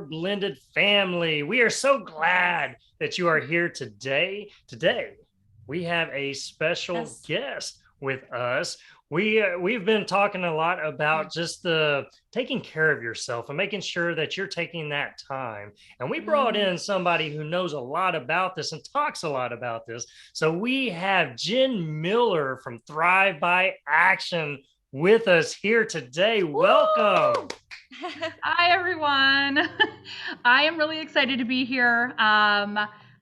blended family. We are so glad that you are here today. Today, we have a special Yes. guest with us. We've been talking a lot about just the taking care of yourself and making sure that you're taking that time. And we brought Mhm. in somebody who knows a lot about this and talks a lot about this. So we have Jen Miller from Thrive by Action with us here today. Welcome. Woo! Hi, everyone. I am really excited to be here.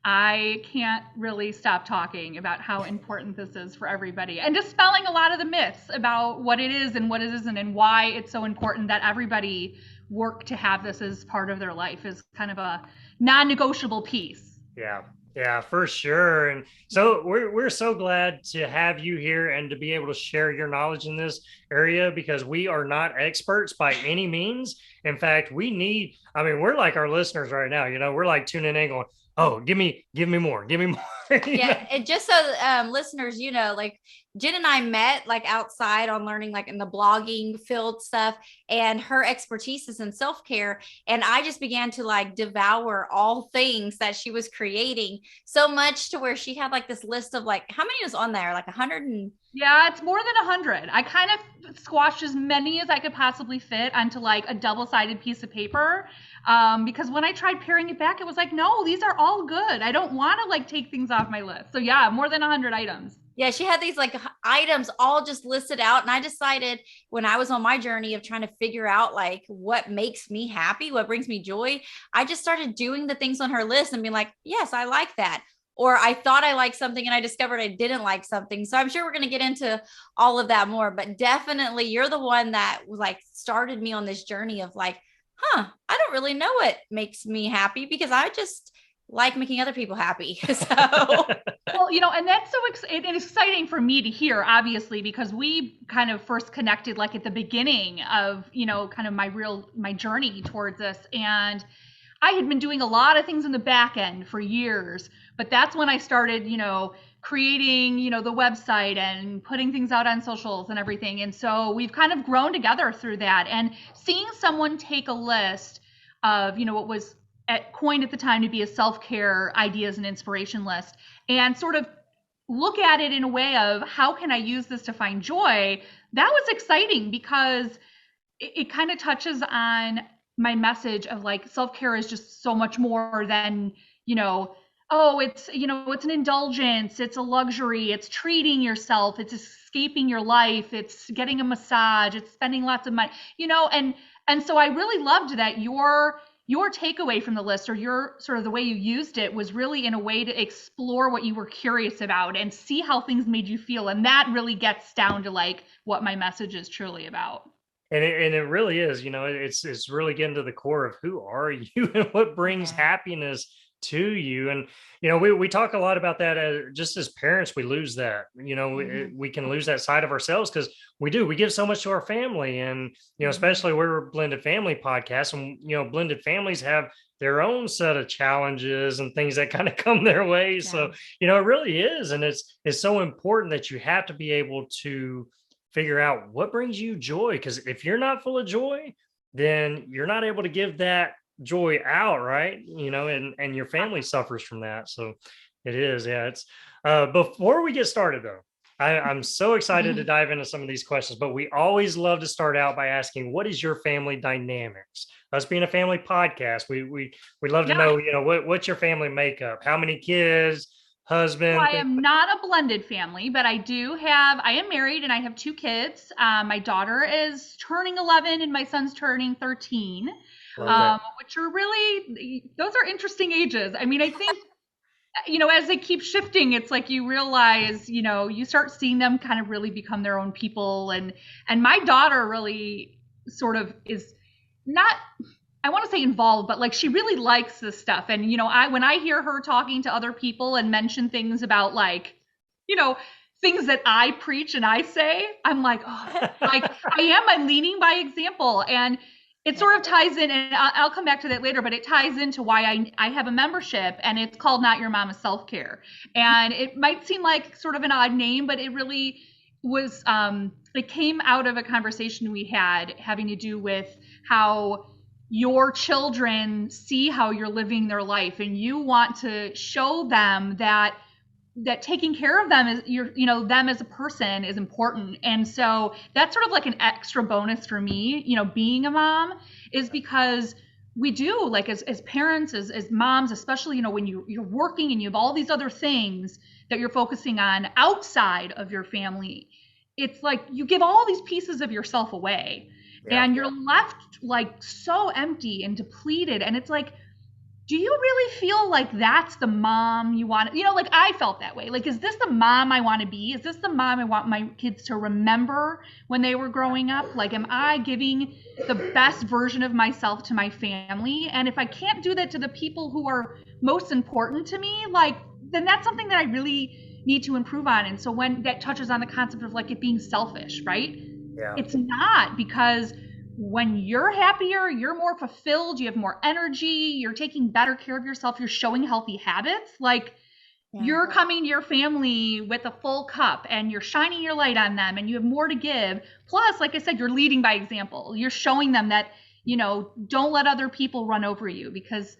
I can't really stop talking about how important this is for everybody and dispelling a lot of the myths about what it is and what it isn't and why it's so important that everybody work to have this as part of their life is kind of a non-negotiable piece. Yeah, yeah, for sure. And so we're so glad to have you here and to be able to share your knowledge in this area because we are not experts by any means. In fact, I mean, we're like our listeners right now, we're like tuning in going, oh, give me more, give me more. Yeah, and just so listeners, like Jen and I met like outside on learning like in the blogging field stuff, and her expertise is in self-care. And I just began to like devour all things that she was creating so much to where she had like this list of like how many was on there? Like 100 and Yeah, it's more than 100. I kind of squashed as many as I could possibly fit onto like a double-sided piece of paper. Because when I tried paring it back, it was like, no, these are all good. I don't want to like take things off my list. So yeah, more than 100 items. yeah, she had these like items all just listed out. And I decided when I was on my journey of trying to figure out like what makes me happy, what brings me joy, I just started doing the things on her list and being like, yes, I like that. Or I thought I liked something and I discovered I didn't like something. So I'm sure we're going to get into all of that more. But definitely, you're the one that like started me on this journey of like, I don't really know what makes me happy because I just like making other people happy. So Well, and that's so exciting for me to hear, obviously, because we kind of first connected like at the beginning of, kind of my journey towards this. And I had been doing a lot of things in the back end for years, but that's when I started, creating, the website and putting things out on socials and everything. And so we've kind of grown together through that. And seeing someone take a list of, what was coined at the time to be a self-care ideas and inspiration list and sort of look at it in a way of how can I use this to find joy, that was exciting because it kind of touches on my message of like self-care is just so much more than, oh, it's an indulgence, it's a luxury, it's treating yourself, it's escaping your life, it's getting a massage, it's spending lots of money, and so I really loved that your takeaway from the list or your sort of the way you used it was really in a way to explore what you were curious about and see how things made you feel. And that really gets down to like what my message is truly about. And it really is, it's really getting to the core of who are you and what brings yeah. happiness to you. And we talk a lot about that just as parents. We lose that, Mm-hmm. we can lose that side of ourselves because we give so much to our family. And Mm-hmm. especially we're a blended family podcast, and blended families have their own set of challenges and things that kind of come their way. Yeah. So it really is, and it's so important that you have to be able to figure out what brings you joy, because if you're not full of joy, then you're not able to give that joy out, right? And your family suffers from that. So it is, yeah. It's before we get started though, I'm so excited to dive into some of these questions, but we always love to start out by asking, what is your family dynamics? Us being a family podcast, we love to Yeah. know, what's your family makeup? How many kids, So husband, I things am like not a blended family, but I am married and I have two kids. My daughter is turning 11 and my son's turning 13, love that. which are really, those are interesting ages. I mean, I think, as they keep shifting, it's like you realize, you start seeing them kind of really become their own people. And my daughter really sort of is not, I want to say involved, but like she really likes this stuff. And when I hear her talking to other people and mention things about like, you know, things that I preach and I say, I'm like, oh, like I'm leading by example. And it sort of ties in, and I'll come back to that later, but it ties into why I have a membership, and it's called Not Your Mama's Self Care. And it might seem like sort of an odd name, but it really was, it came out of a conversation we had having to do with how your children see how you're living their life, and you want to show them that taking care of them is them as a person is important. And so that's sort of like an extra bonus for me, being a mom, is because we do, like, as parents, as moms, especially, when you're working and you have all these other things that you're focusing on outside of your family, it's like you give all these pieces of yourself away, Yeah. and you're left like so empty and depleted. And it's like, do you really feel like that's the mom you want? Like, I felt that way. Like, is this the mom I want to be? Is this the mom I want my kids to remember when they were growing up? Like, am I giving the best version of myself to my family? And if I can't do that to the people who are most important to me, like, then that's something that I really need to improve on. And so when that touches on the concept of like it being selfish, right? Yeah. It's not, because when you're happier, you're more fulfilled, you have more energy, you're taking better care of yourself, you're showing healthy habits. Like, you're coming to your family with a full cup and you're shining your light on them and you have more to give. Plus, like I said, you're leading by example. You're showing them that, don't let other people run over you, because,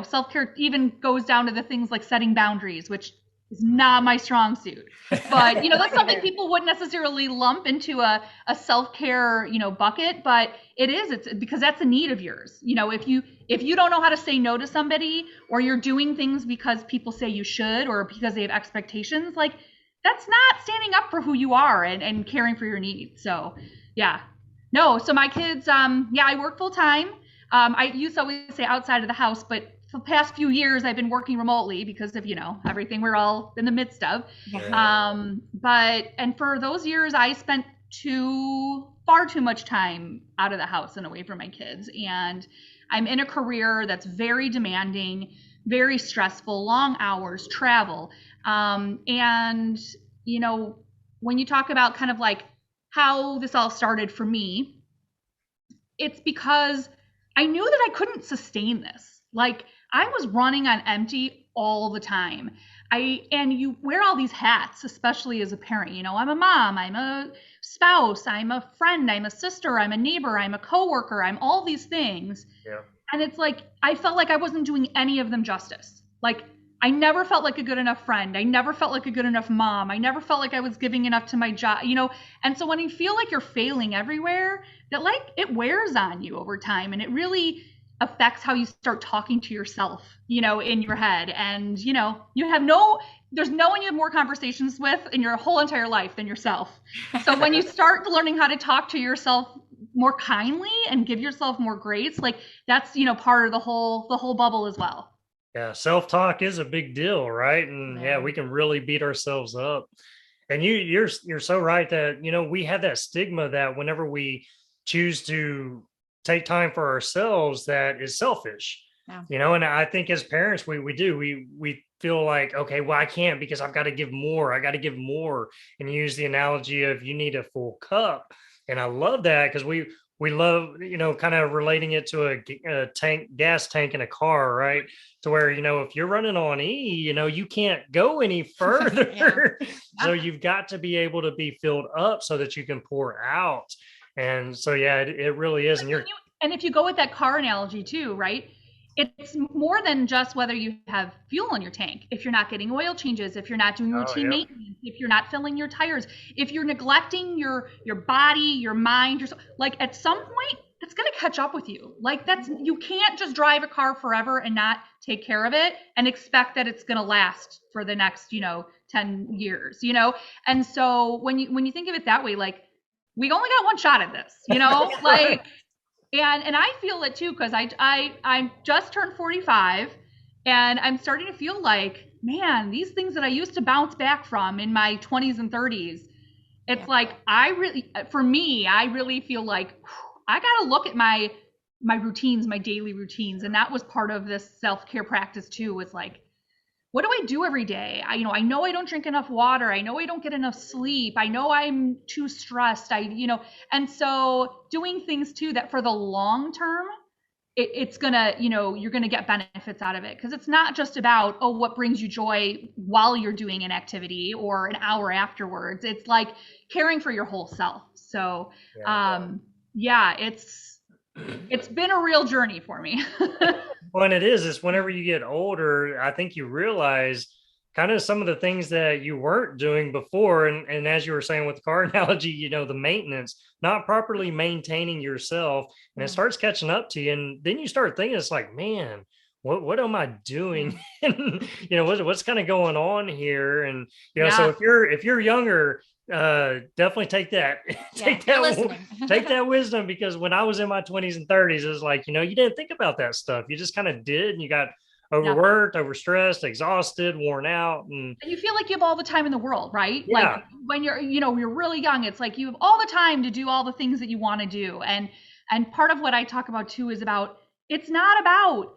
self-care even goes down to the things like setting boundaries, which is not my strong suit. But, that's something people wouldn't necessarily lump into a self-care, bucket, but it's because that's a need of yours. If you don't know how to say no to somebody, or you're doing things because people say you should, or because they have expectations, like, that's not standing up for who you are and caring for your needs. So yeah. No, so my kids, I work full time. I used to always say outside of the house, but for the past few years I've been working remotely because of, everything we're all in the midst of. And for those years I spent far too much time out of the house and away from my kids. And I'm in a career that's very demanding, very stressful, long hours, travel. And, when you talk about kind of like how this all started for me, it's because I knew that I couldn't sustain this. Like, I was running on empty all the time. And you wear all these hats, especially as a parent. I'm a mom, I'm a spouse, I'm a friend, I'm a sister, I'm a neighbor, I'm a coworker, I'm all these things. Yeah. And it's like, I felt like I wasn't doing any of them justice. Like, I never felt like a good enough friend. I never felt like a good enough mom. I never felt like I was giving enough to my job, And so when you feel like you're failing everywhere, that, like, it wears on you over time, and it really affects how you start talking to yourself, in your head. And, there's no one you have more conversations with in your whole entire life than yourself. So when you start learning how to talk to yourself more kindly and give yourself more grace, like, that's, part of the whole bubble as well. Yeah, self-talk is a big deal, right? And yeah, we can really beat ourselves up. And you're so right that, we have that stigma that whenever we choose to take time for ourselves, that is selfish. Yeah. And I think as parents, we feel like, okay, well, I can't because I've got to give more. I got to give more. And use the analogy of you need a full cup. And I love that because we love, kind of relating it to a gas tank in a car, right? To where, if you're running on E, you can't go any further. So you've got to be able to be filled up so that you can pour out. And so, yeah, it really is. And if you go with that car analogy too, right? It's more than just whether you have fuel in your tank. If you're not getting oil changes, if you're not doing routine maintenance, if you're not filling your tires, if you're neglecting your body, your mind, like, at some point it's going to catch up with you. Like, you can't just drive a car forever and not take care of it and expect that it's going to last for the next, 10 years, And so when you think of it that way, like, we only got one shot at this, like, and I feel it too, because I just turned 45, and I'm starting to feel like, man, these things that I used to bounce back from in my 20s and 30s, it's like, I really feel like I got to look at my routines, my daily routines. And that was part of this self-care practice too, was like, what do I do every day? I know I don't drink enough water. I know I don't get enough sleep. I know I'm too stressed. And so doing things too that for the long term, it's gonna, you're gonna get benefits out of it. Because it's not just about, oh, what brings you joy while you're doing an activity or an hour afterwards. It's like caring for your whole self. So, it's It's been a real journey for me. Well, and it's whenever you get older, I think you realize kind of some of the things that you weren't doing before. And as you were saying with the car analogy, the maintenance, not properly maintaining yourself, and it Yeah. starts catching up to you. And then you start thinking, it's like, man, what am I Yeah. doing? And what's kind of going on here? And so Yeah. if you're younger, definitely take that Yeah. take You're that listening. take that wisdom, because when I was in my 20s and 30s, it was like, you didn't think about that stuff. You just kind of did, and you got Yeah. overworked, overstressed, exhausted, worn out. And And you feel like you have all the time in the world, right? Like yeah, when you're really young, it's like you have all the time to do all the things that you want to do. And part of what I talk about too is about, it's not about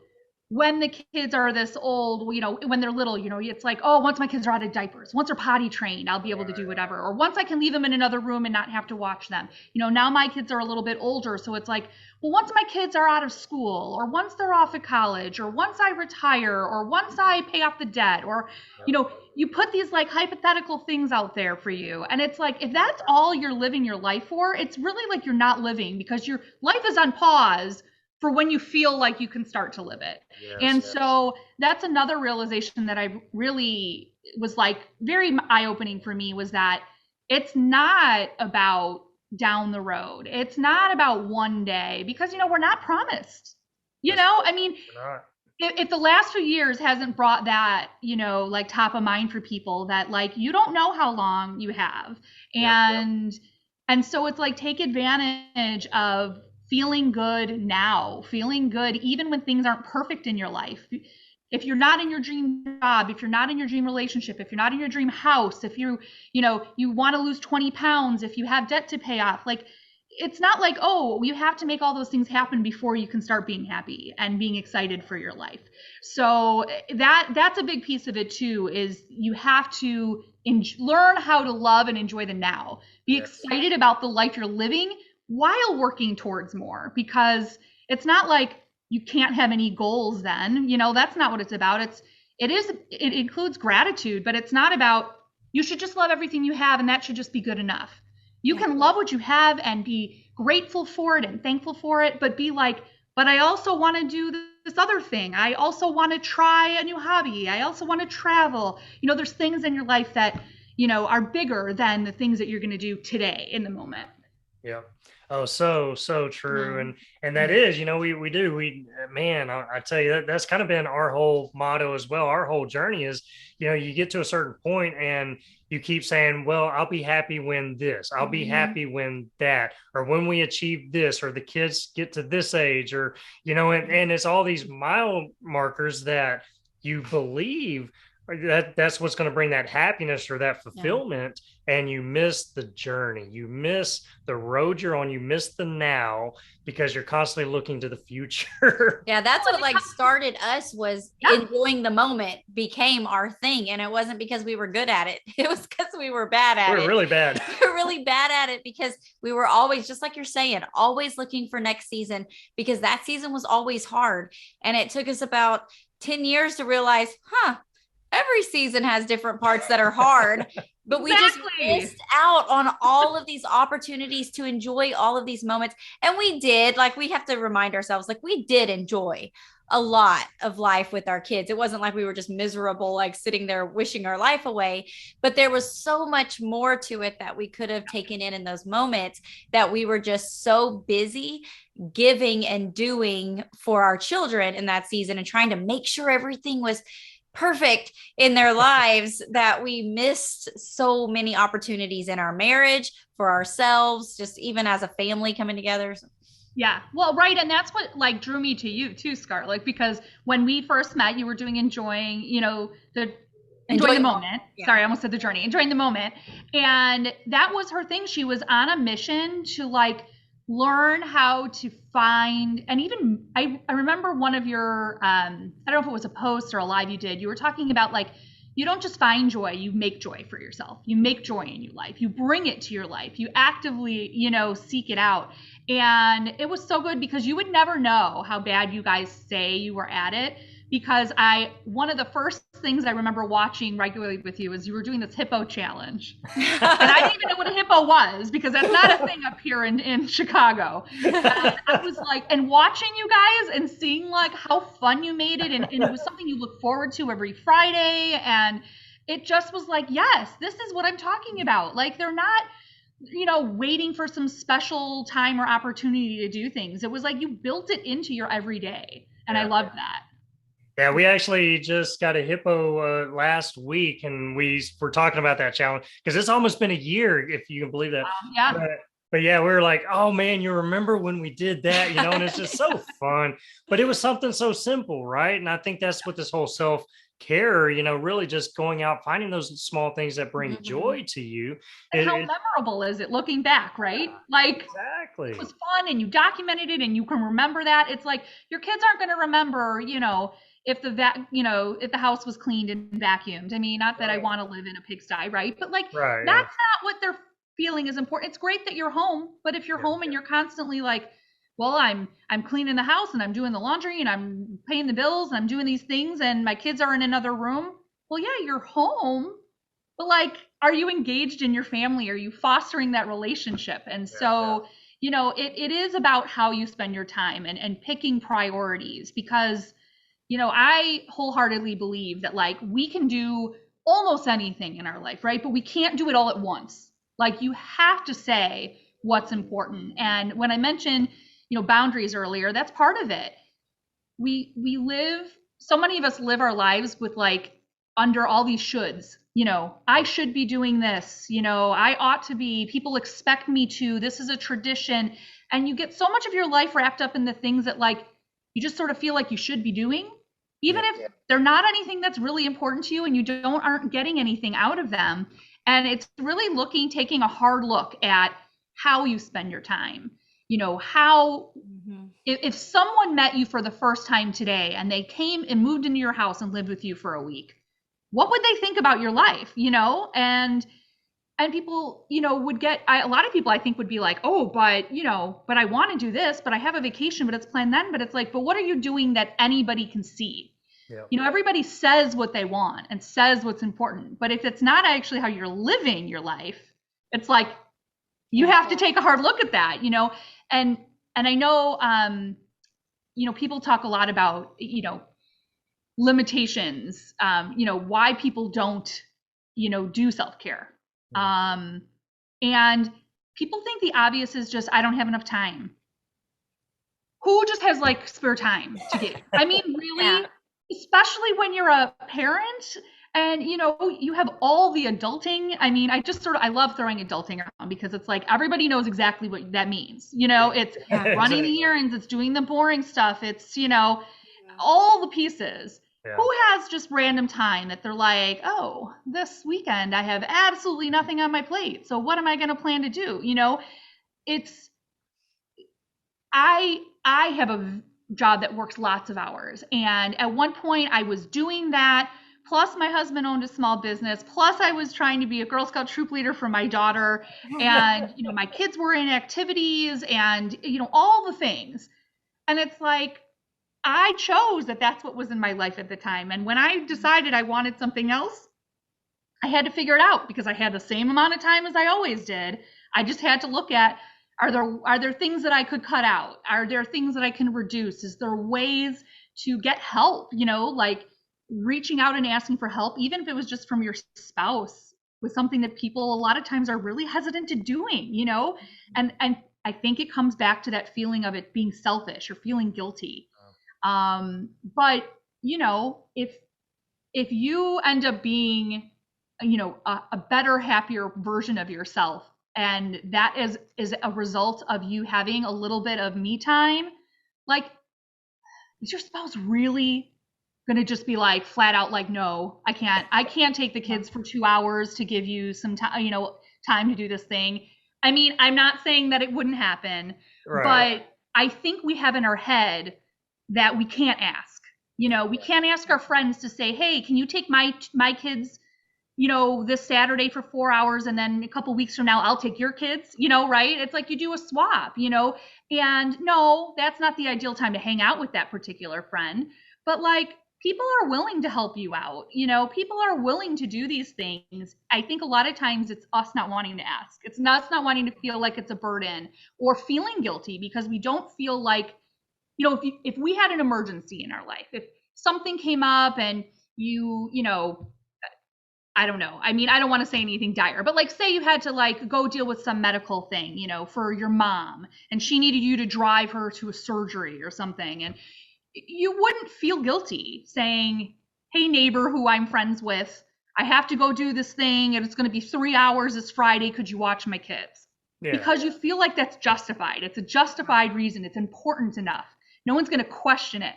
when the kids are this old, when they're little, it's like, oh, once my kids are out of diapers, once they're potty trained, I'll be able to do whatever. Or once I can leave them in another room and not have to watch them. Now my kids are a little bit older. So it's like, well, once my kids are out of school, or once they're off of college, or once I retire, or once I pay off the debt, or, you put these like hypothetical things out there for you. And it's like, if that's all you're living your life for, it's really like you're not living, because your life is on pause for when you feel like you can start to live it. yes, And so that's another realization that I really was like very eye opening for me, was that it's not about down the road. It's not about one day, because, we're not promised. that's I mean, not. if the last few years hasn't brought that, like top of mind for people, that like you don't know how long you have. Yep, yep. And so it's like, take advantage of feeling good now, feeling good even when things aren't perfect in your life. If you're not in your dream job, if you're not in your dream relationship, if you're not in your dream house, if you want to lose 20 pounds, if you have debt to pay off, like, it's not like, oh, you have to make all those things happen before you can start being happy and being excited for your life. So that's a big piece of it too, is you have to learn how to love and enjoy the now. Be Yes. excited about the life you're living while working towards more, because it's not like you can't have any goals then. That's not what it's about. It includes gratitude, but it's not about, you should just love everything you have and that should just be good enough. You can love what you have and be grateful for it and thankful for it, but be like, but I also want to do this other thing. I also want to try a new hobby. I also want to travel. There's things in your life that, are bigger than the things that you're going to do today in the moment. Yeah. Oh, so true. Yeah. And that is, we do, man, I tell you, that's kind of been our whole motto as well. Our whole journey is, you get to a certain point and you keep saying, well, I'll be happy when this, I'll be happy when that, or when we achieve this, or the kids get to this age, or, and it's all these mile markers that you believe that's what's going to bring that happiness or that fulfillment. And you miss the journey, you miss the road you're on, you miss the now, because you're constantly looking to the future. Yeah, that's what like started us, was enjoying the moment became our thing. And it wasn't because we were good at it. It was because we were bad at it. We're really bad. We were really bad at it because we were always, just like you're saying, always looking for next season, because that season was always hard. And it took us about 10 years to realize, every season has different parts that are hard, but we just missed out on all of these opportunities to enjoy all of these moments. And we did, like, we have to remind ourselves, like, we did enjoy a lot of life with our kids. It wasn't like we were just miserable, like sitting there wishing our life away, but there was so much more to it that we could have taken in those moments, that we were just so busy giving and doing for our children in that season and trying to make sure everything was perfect in their lives, that we missed so many opportunities in our marriage, for ourselves, just even as a family coming together. Yeah, well, right. And that's what like drew me to you too, Scarlett, because when we first met, you were doing enjoying the moment. Yeah. Sorry, I almost said the journey, enjoying the moment. And that was her thing. She was on a mission to like learn how to find, and even I remember one of your I don't know if it was a post or a live you did, you were talking about like, you don't just find joy, you make joy for yourself. You make joy in your life, you bring it to your life, you actively seek it out. And it was so good, because you would never know how bad you guys say you were at it, because one of the first things I remember watching regularly with you is you were doing this hippo challenge. And I didn't even know what a hippo was, because that's not a thing up here in Chicago. And I was like, and watching you guys and seeing like how fun you made it, and it was something you look forward to every Friday, and it just was like, yes, this is what I'm talking about. Like, they're not, waiting for some special time or opportunity to do things. It was like you built it into your everyday, and I loved that. Yeah, we actually just got a hippo last week, and we were talking about that challenge because it's almost been a year, if you can believe that. Yeah. But yeah, we were like, oh man, you remember when we did that, and it's just so fun. But it was something so simple, right? And I think that's what this whole self-care, really just going out, finding those small things that bring joy to you. And how memorable is it looking back, right? Like, exactly. It was fun, and you documented it, and you can remember that. It's like your kids aren't going to remember, if if the house was cleaned and vacuumed. I mean, not that I want to live in a pigsty, right? But like, that's not what they're feeling is important. It's great that you're home, but if you're home and you're constantly like, well, I'm cleaning the house, and I'm doing the laundry, and I'm paying the bills, and I'm doing these things, and my kids are in another room. Well, yeah, you're home, but like, are you engaged in your family? Are you fostering that relationship? And so, it is about how you spend your time and picking priorities, because I wholeheartedly believe that like we can do almost anything in our life, right? But we can't do it all at once. Like, you have to say what's important. And when I mentioned, boundaries earlier, that's part of it. We live, so many of us live our lives with like under all these shoulds. I should be doing this, I ought to be, people expect me to, this is a tradition. And you get so much of your life wrapped up in the things that like you just sort of feel like you should be doing, even if they're not anything that's really important to you, and you aren't getting anything out of them. And it's really taking a hard look at how you spend your time. How, if someone met you for the first time today and they came and moved into your house and lived with you for a week, what would they think about your life? And people, would get, a lot of people I think would be like, oh, but I want to do this, but I have a vacation, but it's planned then. But it's like, but what are you doing that anybody can see? Yeah. Everybody says what they want and says what's important. But if it's not actually how you're living your life, it's like, you have to take a hard look at that, and I know, people talk a lot about, limitations, why people don't, do self-care. And people think the obvious is just, I don't have enough time. Who just has like spare time to give? I mean, really, especially when you're a parent and, you have all the adulting. I mean, I love throwing adulting around, because it's like, everybody knows exactly what that means. It's running the errands, it's doing the boring stuff. It's, all the pieces. Yeah. Who has just random time that they're like, oh, this weekend I have absolutely nothing on my plate, so what am I going to plan to do? It's, I have a job that works lots of hours, and at one point I was doing that, plus my husband owned a small business, plus I was trying to be a Girl Scout troop leader for my daughter, and my kids were in activities, and all the things. And it's like, I chose that's what was in my life at the time. And when I decided I wanted something else, I had to figure it out, because I had the same amount of time as I always did. I just had to look at, are there things that I could cut out? Are there things that I can reduce? Is there ways to get help? Like reaching out and asking for help, even if it was just from your spouse, was something that people a lot of times are really hesitant to doing, and I think it comes back to that feeling of it being selfish or feeling guilty. But if you end up being, a better, happier version of yourself, and that is a result of you having a little bit of me time, like, is your spouse really going to just be like flat out like, no, I can't take the kids for 2 hours to give you some time, time to do this thing. I mean, I'm not saying that it wouldn't happen, right, but I think we have in our head that we can't ask. We can't ask our friends to say, hey, can you take my kids, this Saturday for 4 hours, and then a couple weeks from now I'll take your kids, right? It's like you do a swap, and no, that's not the ideal time to hang out with that particular friend. But like, people are willing to help you out. People are willing to do these things. I think a lot of times it's us not wanting to ask. It's us not wanting to feel like it's a burden or feeling guilty because we don't feel like, if we had an emergency in our life, if something came up and I don't know. I mean, I don't want to say anything dire, but like say you had to like go deal with some medical thing, for your mom, and she needed you to drive her to a surgery or something. And you wouldn't feel guilty saying, "Hey neighbor who I'm friends with, I have to go do this thing and it's going to be 3 hours this Friday. Could you watch my kids?" Yeah. Because you feel like that's justified. It's a justified reason. It's important enough. No one's going to question it.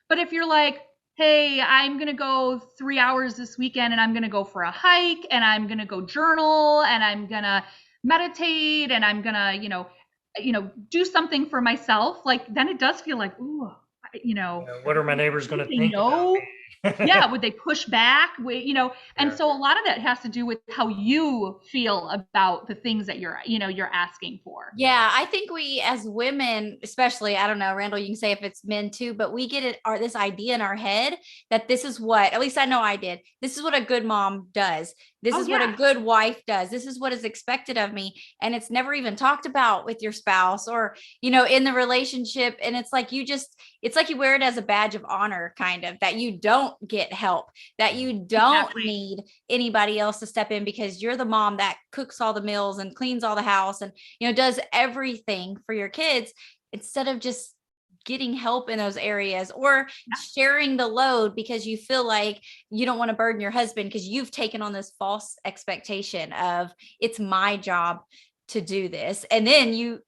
But if you're like, "Hey, I'm going to go 3 hours this weekend and I'm going to go for a hike and I'm going to go journal and I'm going to meditate and I'm going to, do something for myself," like then it does feel like, ooh, what are my neighbors going to think about no. me? Yeah, would they push back? And Yeah. so a lot of that has to do with how you feel about the things that you're asking for. Yeah, I think we as women, especially, I don't know, Randall, you can say if it's men too, but we get this idea in our head that this is what, at least I know I did. This is what a good mom does. This is what a good wife does. This is what is expected of me. And it's never even talked about with your spouse or, in the relationship. And it's like it's like you wear it as a badge of honor, kind of, that you don't get help, that you don't need anybody else to step in because you're the mom that cooks all the meals and cleans all the house and, does everything for your kids instead of just getting help in those areas or sharing the load because you feel like you don't want to burden your husband because you've taken on this false expectation of it's my job to do this. And then you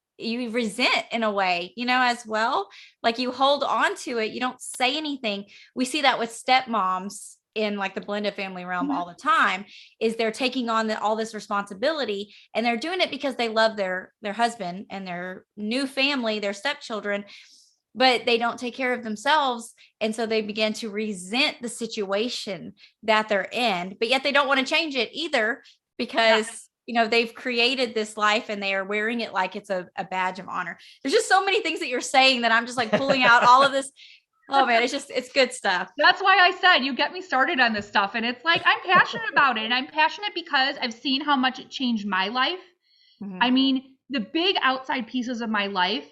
resent in a way, as well, like you hold on to it. You don't say anything. We see that with stepmoms in like the blended family realm all the time, is they're taking on all this responsibility and they're doing it because they love their husband and their new family, their stepchildren, but they don't take care of themselves. And so they begin to resent the situation that they're in, but yet they don't want to change it either because they've created this life and they are wearing it like it's a badge of honor. There's just so many things that you're saying that I'm just like pulling out all of this. Oh man, it's good stuff. That's why I said you get me started on this stuff. And it's like, I'm passionate about it. And I'm passionate because I've seen how much it changed my life. Mm-hmm. I mean, the big outside pieces of my life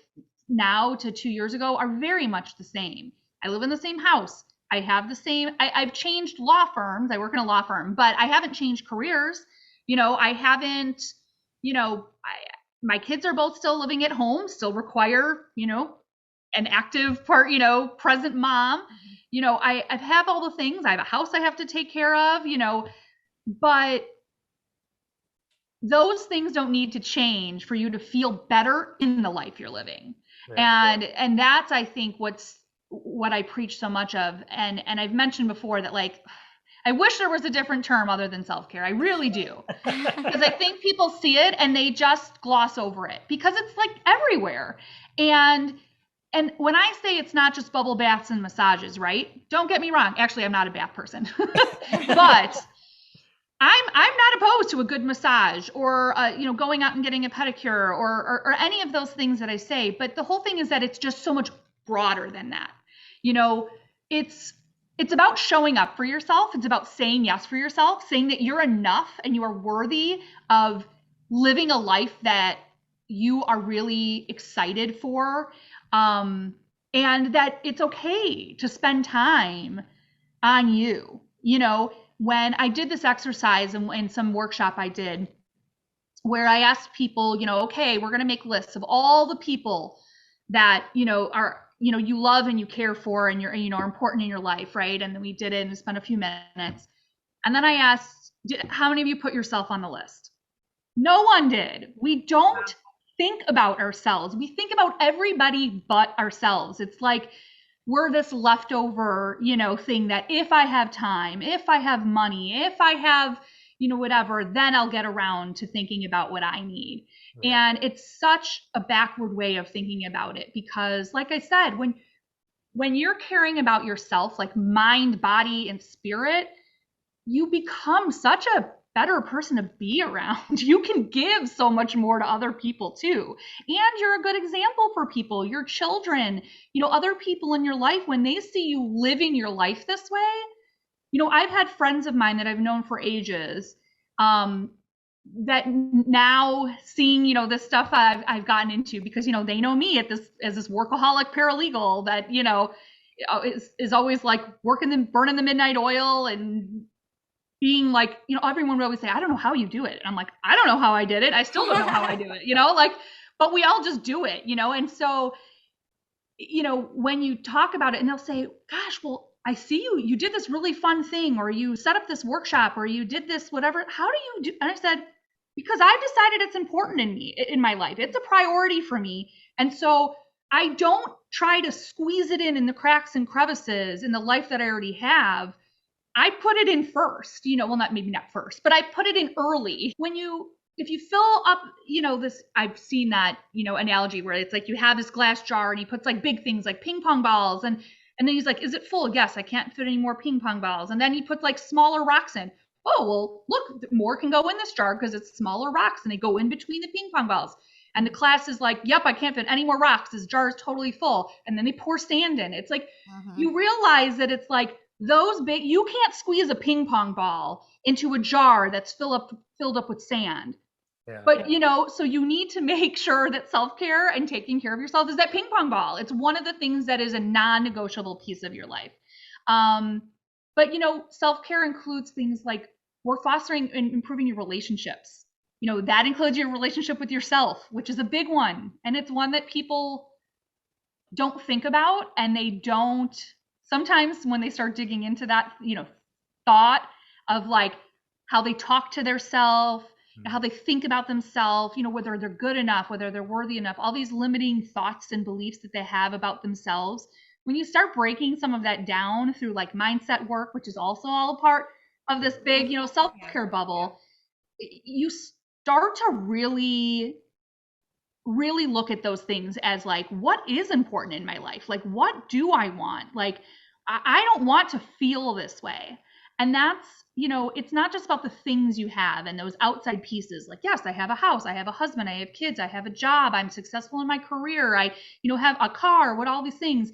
now to 2 years ago are very much the same. I live in the same house. I have the same, I've changed law firms. I work in a law firm, but I haven't changed careers. I haven't, my kids are both still living at home, still require, an active part, present mom. I have all the things. I have a house I have to take care of, but those things don't need to change for you to feel better in the life you're living. Right. And that's, I think, what I preach so much of. And I've mentioned before that, like, I wish there was a different term other than self-care. I really do. Because I think people see it and they just gloss over it because it's like everywhere. And when I say it's not just bubble baths and massages, right? Don't get me wrong. Actually, I'm not a bath person, but I'm not opposed to a good massage or going out and getting a pedicure or any of those things that I say. But the whole thing is that it's just so much broader than that. It's about showing up for yourself. It's about saying yes for yourself, saying that you're enough and you are worthy of living a life that you are really excited for. And that it's okay to spend time on you. When I did this exercise in some workshop I did, where I asked people, okay, we're going to make lists of all the people that, are, you love and you care for and you're, are important in your life, right? And then we did it and we spent a few minutes. And then I asked, how many of you put yourself on the list? No one did. We don't think about ourselves. We think about everybody but ourselves. It's like we're this leftover, thing that if I have time, if I have money, if I have, whatever, then I'll get around to thinking about what I need. Right. And it's such a backward way of thinking about it because, like I said, when you're caring about yourself, like mind, body, and spirit, you become such a better person to be around. You can give so much more to other people too. And you're a good example for people, your children, other people in your life, when they see you living your life this way. I've had friends of mine that I've known for ages, that now seeing, this stuff I've gotten into, because, they know me as this workaholic paralegal that, is always like burning the midnight oil and being like, everyone would always say, I don't know how you do it. And I'm like, I don't know how I did it. I still don't know how I do it, but we all just do it, and so, when you talk about it and they'll say, gosh, well, I see you did this really fun thing, or you set up this workshop, or you did this, whatever. How do you do? And I said, because I've decided it's important in my life. It's a priority for me. And so I don't try to squeeze it in the cracks and crevices in the life that I already have. I put it in first, maybe not first, but I put it in early. If you fill up, this, I've seen that, analogy where it's like you have this glass jar and he puts like big things like ping pong balls, and then he's like, is it full? Yes, I can't fit any more ping pong balls. And then he puts like smaller rocks in. Oh, well, look, more can go in this jar because it's smaller rocks and they go in between the ping pong balls. And the class is like, yep, I can't fit any more rocks. This jar is totally full. And then they pour sand in. It's like, you realize that it's like those big, you can't squeeze a ping pong ball into a jar that's filled up with sand. Yeah. But, so you need to make sure that self-care and taking care of yourself is that ping pong ball. It's one of the things that is a non-negotiable piece of your life. But, self-care includes things like we're fostering and improving your relationships. That includes your relationship with yourself, which is a big one. And it's one that people don't think about, and they don't, sometimes when they start digging into that, thought of like how they talk to their self, how they think about themselves, whether they're good enough, whether they're worthy enough, all these limiting thoughts and beliefs that they have about themselves. When you start breaking some of that down through like mindset work, which is also all a part of this big, self-care bubble, you start to really look at those things as like, what is important in my life? Like, what do I want? Like, I don't want to feel this way. And that's, it's not just about the things you have and those outside pieces. Like, yes, I have a house, I have a husband, I have kids, I have a job, I'm successful in my career, I, have a car, all these things.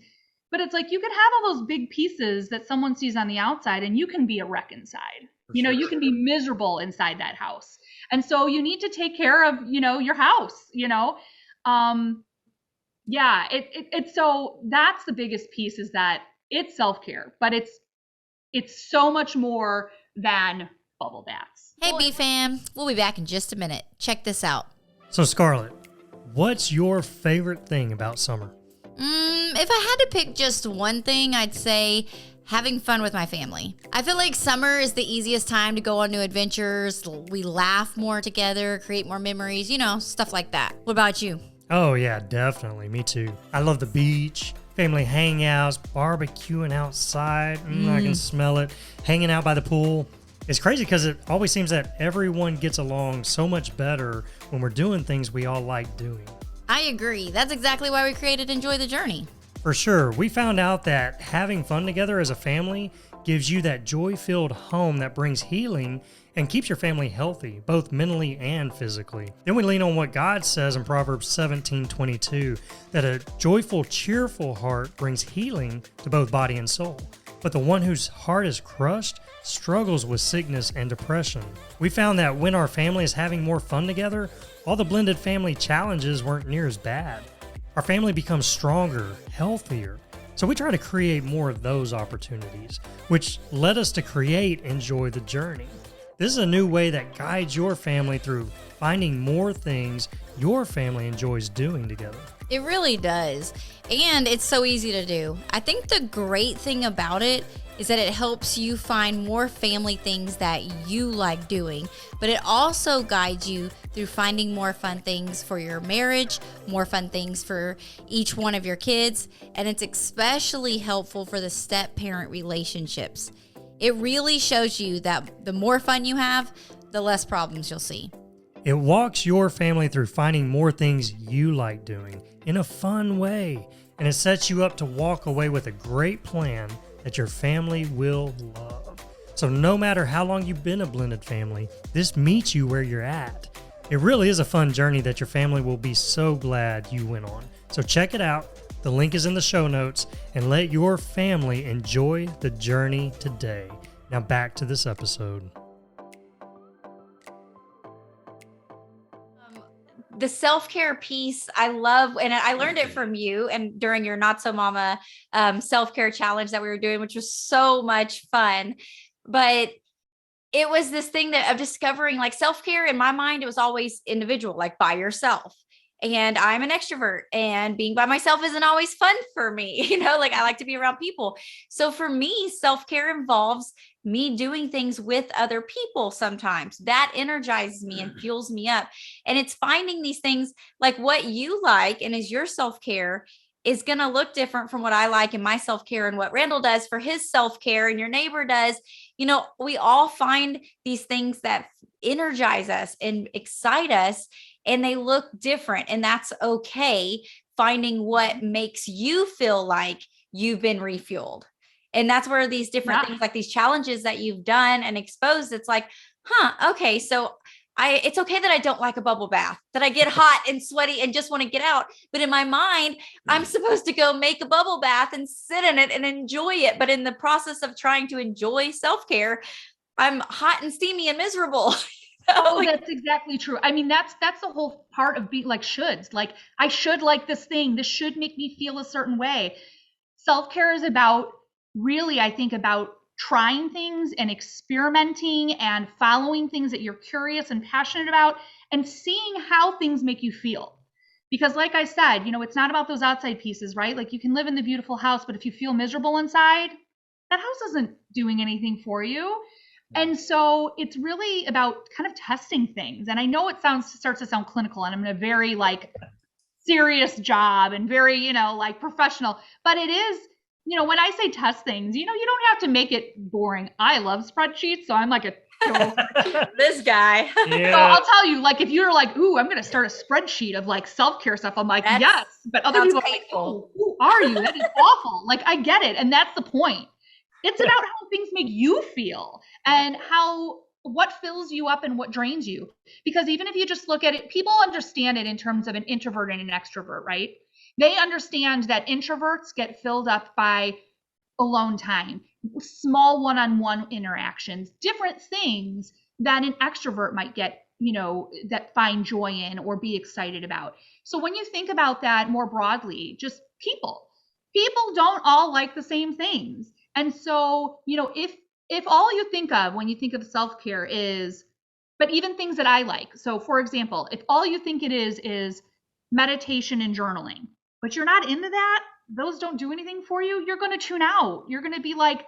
But it's like, you can have all those big pieces that someone sees on the outside and you can be a wreck inside. You can be miserable inside that house. And so you need to take care of, your house, yeah, it's so that's the biggest piece, is that it's self-care, but it's so much more than bubble baths. Hey, B-Fam, we'll be back in just a minute. Check this out. So, Scarlett, what's your favorite thing about summer? If I had to pick just one thing, I'd say having fun with my family. I feel like summer is the easiest time to go on new adventures. We laugh more together, create more memories, stuff like that. What about you? Oh, yeah, definitely. Me too. I love the beach, family hangouts, barbecuing outside. I can smell it. Hanging out by the pool. It's crazy because it always seems that everyone gets along so much better when we're doing things we all like doing. I agree. That's exactly why we created Enjoy the Journey. For sure. We found out that having fun together as a family gives you that joy-filled home that brings healing and keeps your family healthy, both mentally and physically. Then we lean on what God says in Proverbs 17:22, that a joyful, cheerful heart brings healing to both body and soul. But the one whose heart is crushed struggles with sickness and depression. We found that when our family is having more fun together, all the blended family challenges weren't near as bad. Our family becomes stronger, healthier. So we try to create more of those opportunities, which led us to create Enjoy the Journey. This is a new way that guides your family through finding more things your family enjoys doing together. It really does. And it's so easy to do. I think the great thing about it is that it helps you find more family things that you like doing, but it also guides you through finding more fun things for your marriage, more fun things for each one of your kids, and it's especially helpful for the step-parent relationships. It really shows you that the more fun you have, the less problems you'll see. It walks your family through finding more things you like doing in a fun way, and it sets you up to walk away with a great plan that your family will love. So no matter how long you've been a blended family, this meets you where you're at. It really is a fun journey that your family will be so glad you went on. So check it out. The link is in the show notes, and let your family enjoy the journey today. Now back to this episode. The self-care piece, I love, and I learned it from you and during your Not So Mama self-care challenge that we were doing, which was so much fun. But it was this thing that of discovering like self-care in my mind, it was always individual, like by yourself. And I'm an extrovert, and being by myself isn't always fun for me. Like I like to be around people. So for me, self-care involves me doing things with other people. Sometimes that energizes me and fuels me up. And it's finding these things like what you like and is your self-care is going to look different from what I like in my self-care and what Randall does for his self-care and your neighbor does. We all find these things that energize us and excite us, and they look different, and that's okay. Finding what makes you feel like you've been refueled. And that's where these different things, like these challenges that you've done and exposed, it's like, okay, so it's okay that I don't like a bubble bath, that I get hot and sweaty and just want to get out. But in my mind, I'm supposed to go make a bubble bath and sit in it and enjoy it. But in the process of trying to enjoy self-care, I'm hot and steamy and miserable. That's exactly true. I mean, that's the whole part of being like shoulds. Like, I should like this thing. This should make me feel a certain way. Self-care is about really, I think, about trying things and experimenting and following things that you're curious and passionate about and seeing how things make you feel. Because like I said, it's not about those outside pieces, right? Like you can live in the beautiful house, but if you feel miserable inside, that house isn't doing anything for you. And so it's really about kind of testing things. And I know it starts to sound clinical, and I'm in a very like serious job and very, like professional, but it is, when I say test things, you don't have to make it boring. I love spreadsheets. So I'm like this guy. Yeah. So I'll tell you, like, if you're like, ooh, I'm going to start a spreadsheet of like self-care stuff. I'm like, yes, but other people are like, oh, who are you? That is awful. Like, I get it. And that's the point. It's about how things make you feel and what fills you up and what drains you. Because even if you just look at it, people understand it in terms of an introvert and an extrovert, right? They understand that introverts get filled up by alone time, small one-on-one interactions, different things that an extrovert might get, that find joy in or be excited about. So when you think about that more broadly, just people don't all like the same things. And so, if all you think of when you think of self-care is, but even things that I like. So for example, if all you think it is meditation and journaling, but you're not into that, those don't do anything for you, you're going to tune out. You're going to be like,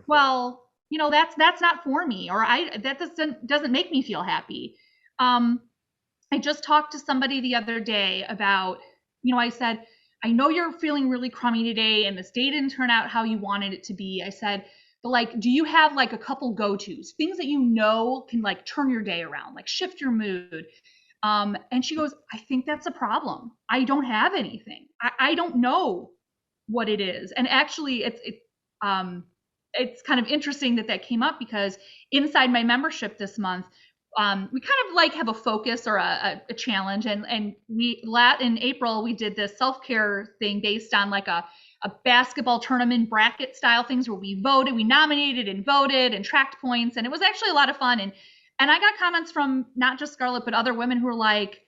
well, that's not for me, or that doesn't make me feel happy. I just talked to somebody the other day about, I said, I know you're feeling really crummy today and this day didn't turn out how you wanted it to be. I said, but like, do you have like a couple go-tos, things that can like turn your day around, like shift your mood? And she goes, I think that's a problem. I don't have anything. I don't know what it is. And actually it's kind of interesting that came up, because inside my membership this month, we kind of like have a focus or a challenge. And in April, we did this self-care thing based on like a basketball tournament bracket style things where we nominated and voted and tracked points. And it was actually a lot of fun. And I got comments from not just Scarlett, but other women who were like,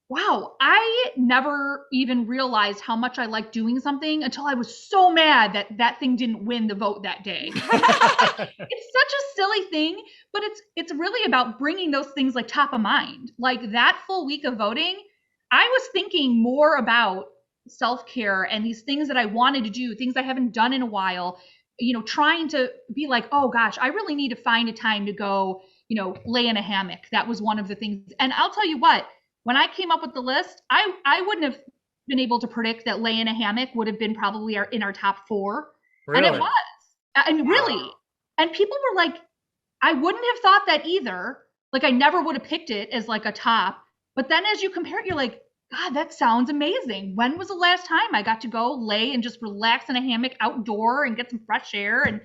wow, I never even realized how much I like doing something until I was so mad that thing didn't win the vote that day. It's such a silly thing, but it's really about bringing those things like top of mind. Like that full week of voting, I was thinking more about self-care and these things that I wanted to do, things I haven't done in a while, trying to be like, oh gosh, I really need to find a time to go, lay in a hammock. That was one of the things. And I'll tell you what, when I came up with the list, I wouldn't have been able to predict that lay in a hammock would have been probably in our top 4. Really? And it was. I mean, really. And people were like, I wouldn't have thought that either. Like I never would have picked it as like a top. But then as you compare it, you're like, God, that sounds amazing. When was the last time I got to go lay and just relax in a hammock outdoor and get some fresh air?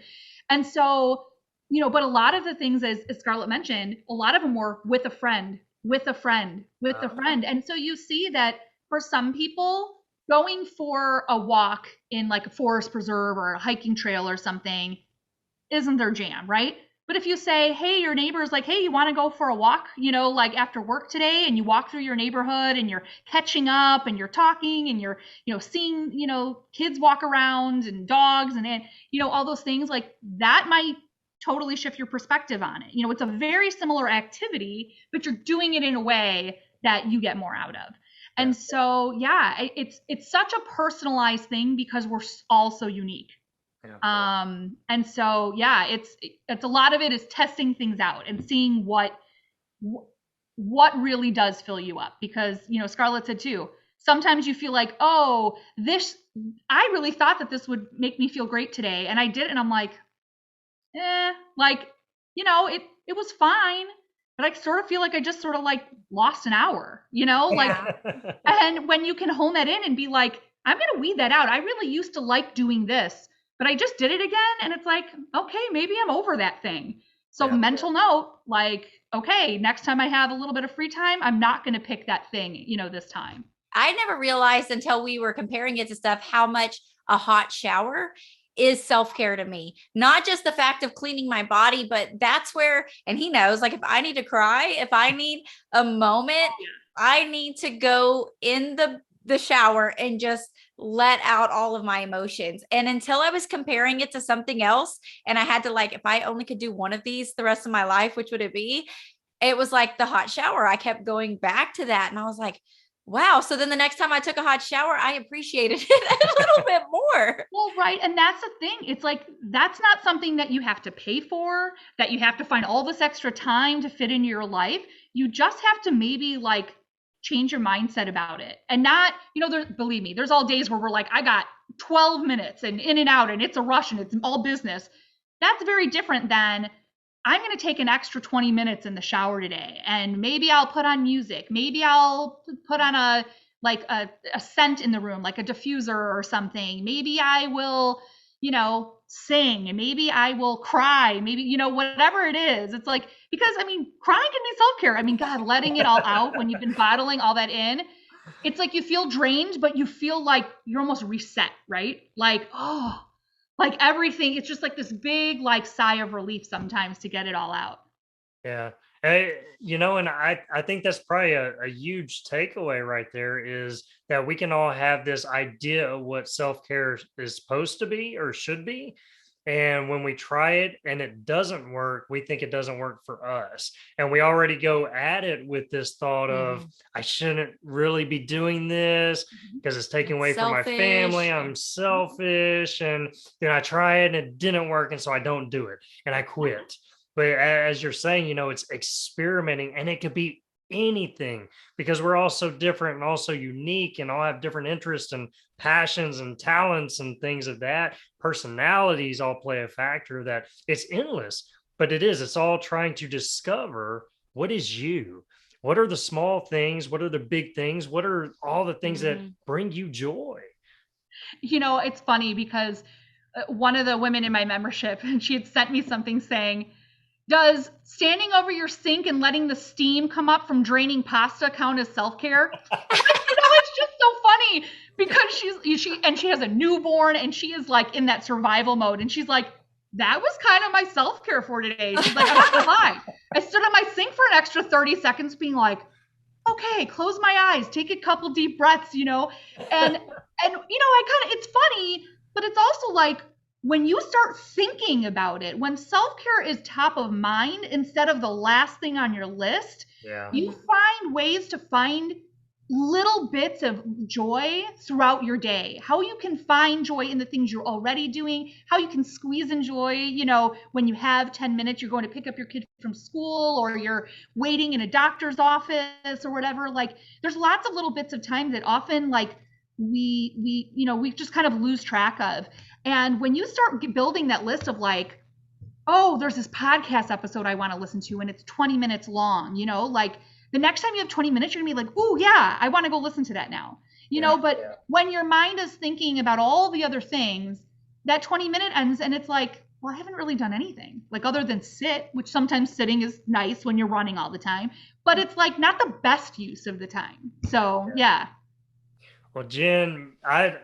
And so but a lot of the things, as Scarlett mentioned, a lot of them were with a friend, with a friend, with a friend. And so you see that for some people, going for a walk in like a forest preserve or a hiking trail or something isn't their jam, right? But if you say, hey, your neighbor's like, hey, you want to go for a walk, like after work today, and you walk through your neighborhood and you're catching up and you're talking and you're, seeing, kids walk around and dogs and, all those things, like that might totally shift your perspective on it. It's a very similar activity, but you're doing it in a way that you get more out of. And so, yeah, it's such a personalized thing because we're all so unique. And so, yeah, it's a lot of it is testing things out and seeing what really does fill you up, because, Scarlett said too, sometimes you feel like, oh, I really thought that this would make me feel great today. And I did. And I'm like, it was fine, but I sort of feel like I just sort of like lost an hour, and when you can hone that in and be like, I'm going to weed that out. I really used to like doing this, but I just did it again. And it's like, okay, maybe I'm over that thing. So mental note, like, okay, next time I have a little bit of free time, I'm not going to pick that thing, this time. I never realized until we were comparing it to stuff how much a hot shower is self-care to me. Not just the fact of cleaning my body, but that's where, and he knows, like if I need to cry, if I need a moment, I need to go in the shower and just let out all of my emotions. And until I was comparing it to something else, and I had to like, if I only could do one of these the rest of my life, which would it be? It was like the hot shower. I kept going back to that. And I was like, wow. So then the next time I took a hot shower, I appreciated it a little bit more. Well, right. And that's the thing. It's like, that's not something that you have to pay for, that you have to find all this extra time to fit into your life. You just have to maybe like change your mindset about it. And not, believe me, there's all days where we're like, I got 12 minutes and in and out and it's a rush and it's all business. That's very different than, I'm going to take an extra 20 minutes in the shower today, and maybe I'll put on music. Maybe I'll put on a scent in the room, like a diffuser or something. Maybe I will, sing, and maybe I will cry. Maybe, whatever it is. It's like, because crying can be self-care. God, letting it all out when you've been bottling all that in. It's like you feel drained, but you feel like you're almost reset, right? Like, oh, like everything, it's just like this big like sigh of relief sometimes to get it all out. Yeah. And I think that's probably a huge takeaway right there, is that we can all have this idea of what self-care is supposed to be or should be. And when we try it and it doesn't work, we think it doesn't work for us. And we already go at it with this thought of, I shouldn't really be doing this because it's taking away from my family. I'm selfish. And then I try it and it didn't work. And so I don't do it and I quit. But as you're saying, it's experimenting, and it could be anything, because we're all so different and also unique and all have different interests and passions and talents and things of that. Personalities all play a factor, that it's endless, but it's all trying to discover what is you. What are the small things? What are the big things? What are all the things that bring you joy? It's funny because one of the women in my membership, and she had sent me something saying, does standing over your sink and letting the steam come up from draining pasta count as self-care? It's just so funny because she has a newborn and she is like in that survival mode. And she's like, that was kind of my self-care for today. She's like, I'm not gonna lie. I stood on my sink for an extra 30 seconds being like, okay, close my eyes, take a couple deep breaths, and it's funny, but it's also like, when you start thinking about it, when self-care is top of mind instead of the last thing on your list, you find ways to find little bits of joy throughout your day. How you can find joy in the things you're already doing, how you can squeeze in joy, when you have 10 minutes, you're going to pick up your kid from school, or you're waiting in a doctor's office or whatever. Like, there's lots of little bits of time that often like we just kind of lose track of. And when you start building that list of like, oh, there's this podcast episode I want to listen to and it's 20 minutes long, like the next time you have 20 minutes, you're gonna be like, oh yeah, I want to go listen to that now, but when your mind is thinking about all the other things, that 20-minute ends and it's like, well, I haven't really done anything, like other than sit, which sometimes sitting is nice when you're running all the time, but it's like not the best use of the time. So yeah. Well, Jen,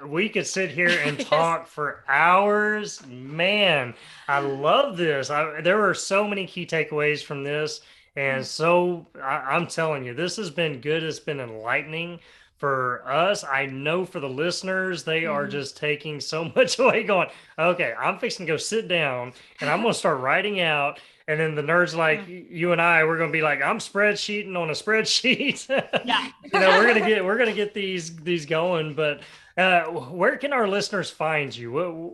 we could sit here and Yes. talk for hours. Man, I love this. There were so many key takeaways from this, and so I'm telling you, this has been good. It's been enlightening for us. I know for the listeners, they are Yeah. just taking so much away. Going, okay, I'm fixing to go sit down, and I'm going to start writing out. And then the nerds like Yeah. you and I, we're going to be like, I'm spreadsheeting on a spreadsheet. Yeah. We're gonna get these going, but where can our listeners find you?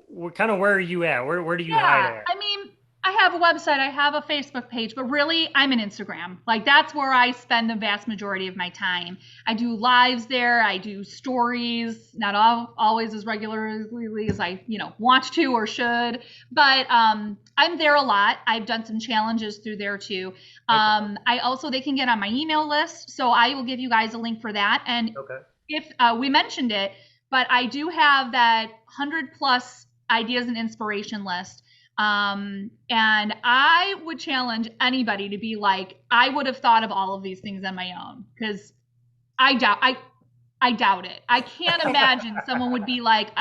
What kind of where are you at? Where do you hide Yeah, at? I mean, I have a website, I have a Facebook page, but really I'm an Instagram. Like that's where I spend the vast majority of my time. I do lives there, I do stories, not always as regularly as I, want to or should, but I'm there a lot. I've done some challenges through there too. Okay. I also they can get on my email list, so I will give you guys a link for that. And Okay. if we mentioned it, but I do have that 100 plus ideas and inspiration list. And I would challenge anybody to be like, I would have thought of all of these things on my own because I doubt it. I can't imagine someone would be like,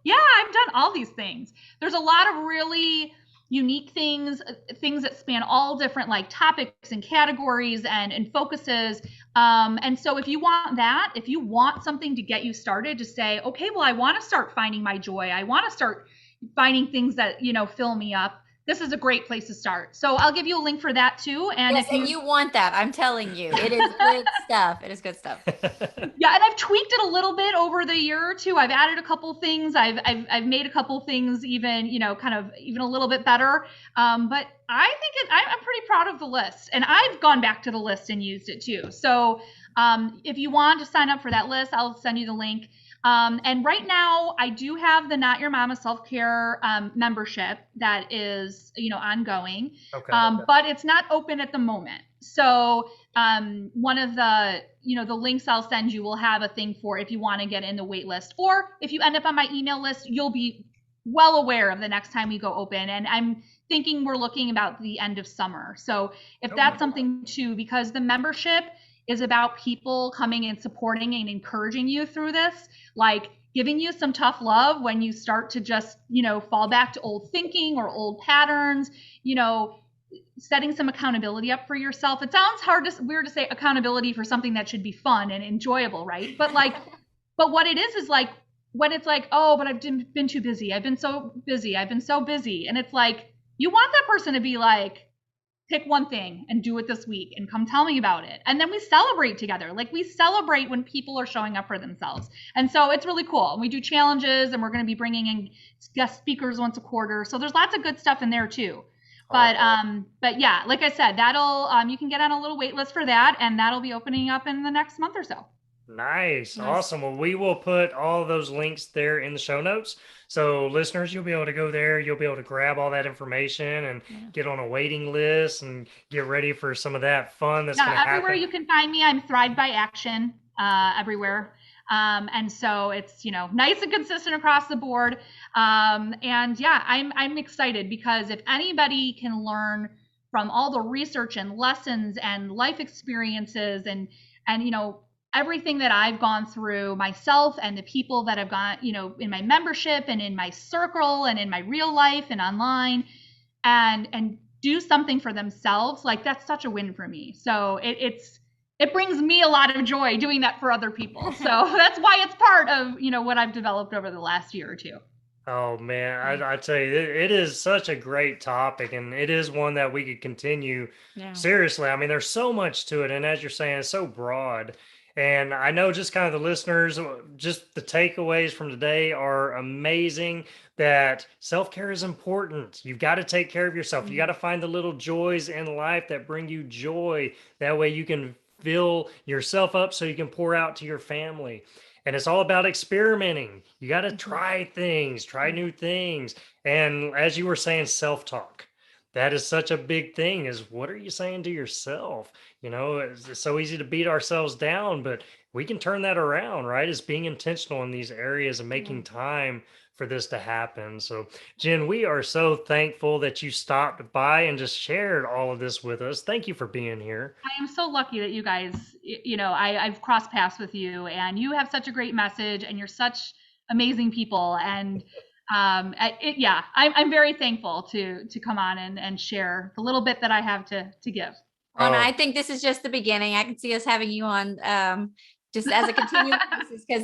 yeah, I've done all these things. There's a lot of really unique things that span all different like topics and categories and focuses. And so if you want that, if you want something to get you started, to say, okay, well, I want to start finding my joy. I want to start finding things that, fill me up. This is a great place to start. So I'll give you a link for that too. And Yes, if and you you want that. I'm telling you. It is good stuff. It is good stuff. Yeah, and I've tweaked it a little bit over the year or two. I've added a couple things. I've made a couple things even, kind of even a little bit better. But I think I'm pretty proud of the list, and I've gone back to the list and used it too. So if you want to sign up for that list, I'll send you the link. And right now, I do have the Not Your Mama Self Care membership that is, ongoing, Okay. but it's not open at the moment. So one of the links I'll send you will have a thing for if you want to get in the wait list, or if you end up on my email list, you'll be well aware of the next time we go open. And I'm thinking we're looking about the end of summer. So if that's something too, because the membership is about people coming and supporting and encouraging you through this, like giving you some tough love when you start to just, fall back to old thinking or old patterns, setting some accountability up for yourself. It sounds weird to say accountability for something that should be fun and enjoyable, right? But but what it is like when it's like, oh, but I've been too busy. I've been so busy. And it's like, you want that person to be like, pick one thing and do it this week and come tell me about it. And then we celebrate together. Like we celebrate when people are showing up for themselves. And so it's really cool. And we do challenges, and we're going to be bringing in guest speakers once a quarter. So there's lots of good stuff in there too. But yeah, like I said, that'll you can get on a little wait list for that, and that'll be opening up in the next month or so. Nice. Nice. Awesome. Well, we will put all those links there in the show notes. So listeners, you'll be able to go there. You'll be able to grab all that information and get on a waiting list and get ready for some of that fun that's going to happen. Everywhere you can find me, I'm Thrive by Action everywhere. And so it's, nice and consistent across the board. And yeah, I'm excited because if anybody can learn from all the research and lessons and life experiences and everything that I've gone through myself and the people that have gone, in my membership and in my circle and in my real life and online, and do something for themselves, like that's such a win for me. So it brings me a lot of joy doing that for other people. So that's why it's part of, what I've developed over the last year or two. Oh man, I tell you, it is such a great topic, and it is one that we could continue seriously. I mean, there's so much to it, and as you're saying, it's so broad. And I know just kind of the listeners, just the takeaways from today are amazing. That self-care is important. You've got to take care of yourself. You got to find the little joys in life that bring you joy. That way you can fill yourself up so you can pour out to your family. And it's all about experimenting. You got to try things, try new things. And as you were saying, self-talk. That is such a big thing, is what are you saying to yourself? It's so easy to beat ourselves down, but we can turn that around, right? It's being intentional in these areas and Yeah. making time for this to happen. So, Jen, we are so thankful that you stopped by and just shared all of this with us. Thank you for being here. I am so lucky that you guys, I've crossed paths with you, and you have such a great message, and you're such amazing people. And I'm very thankful to come on and share the little bit that I have to give. Well, and Oh, I think this is just the beginning. I can see us having you on just as a continuing basis, because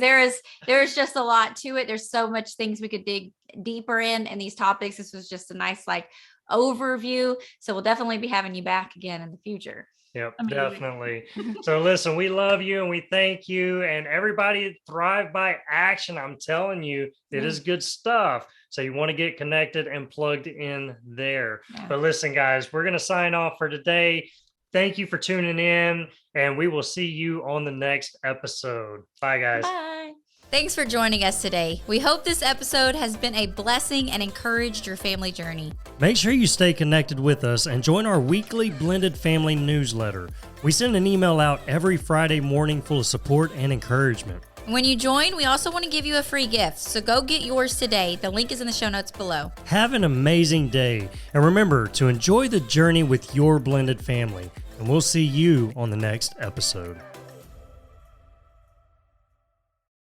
there's just a lot to it. There's so much things we could dig deeper in these topics. This was just a nice like overview. So we'll definitely be having you back again in the future. yep, Amazing. definitely. So listen, we love you and we thank you, and everybody thrive by action. I'm telling you, it is good stuff. So you want to get connected and plugged in there. Yeah. But listen, guys, we're going to sign off for today. Thank you for tuning in, and we will see you on the next episode. Bye, guys. Bye. Thanks for joining us today. We hope this episode has been a blessing and encouraged your family journey. Make sure you stay connected with us and join our weekly Blended Family newsletter. We send an email out every Friday morning full of support and encouragement. When you join, we also want to give you a free gift, so go get yours today. The link is in the show notes below. Have an amazing day, and remember to enjoy the journey with your blended family, and we'll see you on the next episode.